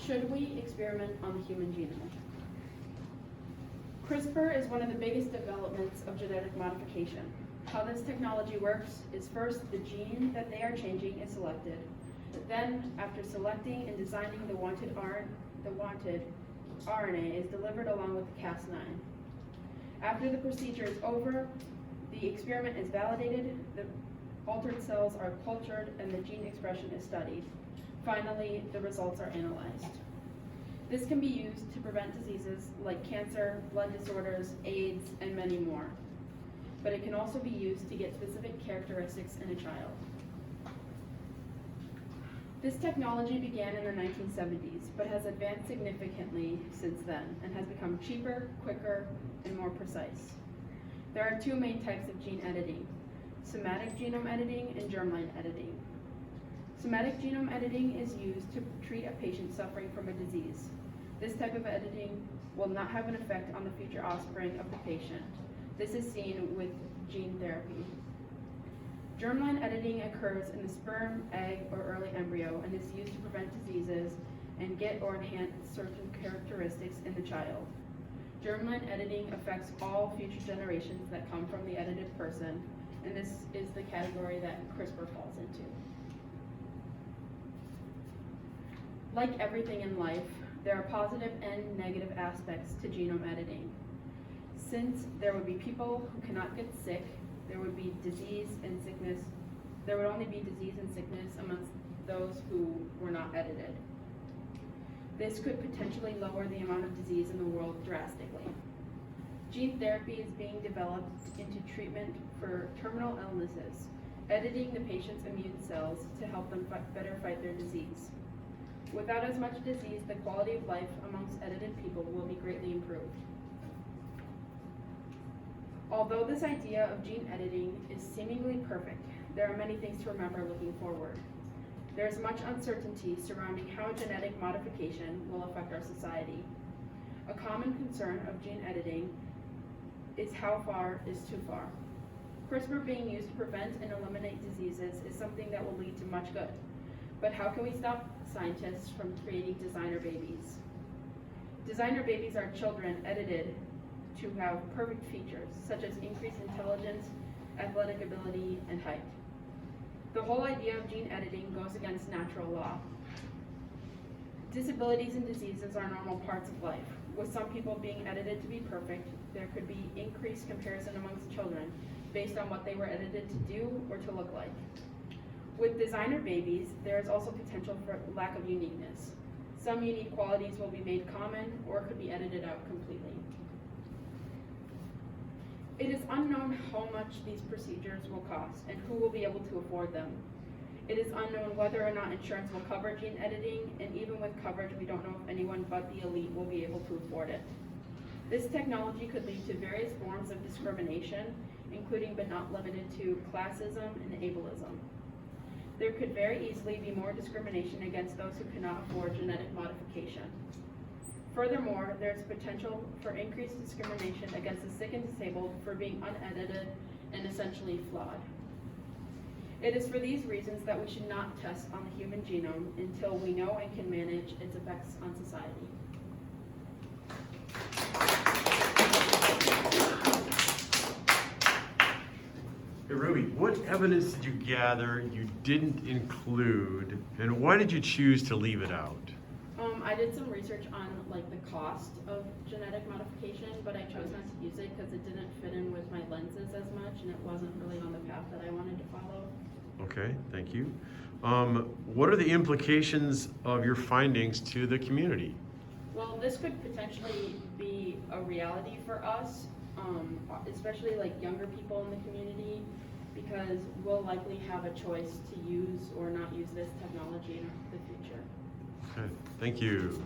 Should we experiment on the human genome? CRISPR is one of the biggest developments of genetic modification. How this technology works is first the gene that they are changing is selected. Then, after selecting and designing the wanted RNA is delivered along with the Cas9. After the procedure is over, the experiment is validated, the altered cells are cultured, and the gene expression is studied. Finally, the results are analyzed. This can be used to prevent diseases like cancer, blood disorders, AIDS, and many more. But it can also be used to get specific characteristics in a child. This technology began in the 1970s, but has advanced significantly since then and has become cheaper, quicker, and more precise. There are two main types of gene editing: somatic genome editing and germline editing. Somatic genome editing is used to treat a patient suffering from a disease. This type of editing will not have an effect on the future offspring of the patient. This is seen with gene therapy. Germline editing occurs in the sperm, egg, or early embryo and is used to prevent diseases and get or enhance certain characteristics in the child. Germline editing affects all future generations that come from the edited person, and this is the category that CRISPR falls into. Like everything in life, there are positive and negative aspects to genome editing. Since there would be people who cannot get sick, there would be disease and sickness. There would only be disease and sickness amongst those who were not edited. This could potentially lower the amount of disease in the world drastically. Gene therapy is being developed into treatment for terminal illnesses, editing the patient's immune cells to help them better fight their disease. Without as much disease, the quality of life amongst edited people will be greatly improved. Although this idea of gene editing is seemingly perfect, there are many things to remember looking forward. There is much uncertainty surrounding how genetic modification will affect our society. A common concern of gene editing is how far is too far. CRISPR being used to prevent and eliminate diseases is something that will lead to much good. But how can we stop scientists from creating designer babies? Designer babies are children edited to have perfect features, such as increased intelligence, athletic ability, and height. The whole idea of gene editing goes against natural law. Disabilities and diseases are normal parts of life. With some people being edited to be perfect, there could be increased comparison amongst children based on what they were edited to do or to look like. With designer babies, there is also potential for lack of uniqueness. Some unique qualities will be made common or could be edited out completely. It is unknown how much these procedures will cost and who will be able to afford them. It is unknown whether or not insurance will cover gene editing, and even with coverage, we don't know if anyone but the elite will be able to afford it. This technology could lead to various forms of discrimination, including but not limited to classism and ableism. There could very easily be more discrimination against those who cannot afford genetic modification. Furthermore, there is potential for increased discrimination against the sick and disabled for being unedited and essentially flawed. It is for these reasons that we should not test on the human genome until we know and can manage its effects on society. Hey Ruby, what evidence did you gather you didn't include, and why did you choose to leave it out? I did some research on the cost of genetic modification, but I chose not to use it because it didn't fit in with my lenses as much, and it wasn't really on the path that I wanted to follow. Okay, thank you. What are the implications of your findings to the community? Well, this could potentially be a reality for us, especially younger people in the community, because we'll likely have a choice to use or not use this technology in the future. Okay, thank you.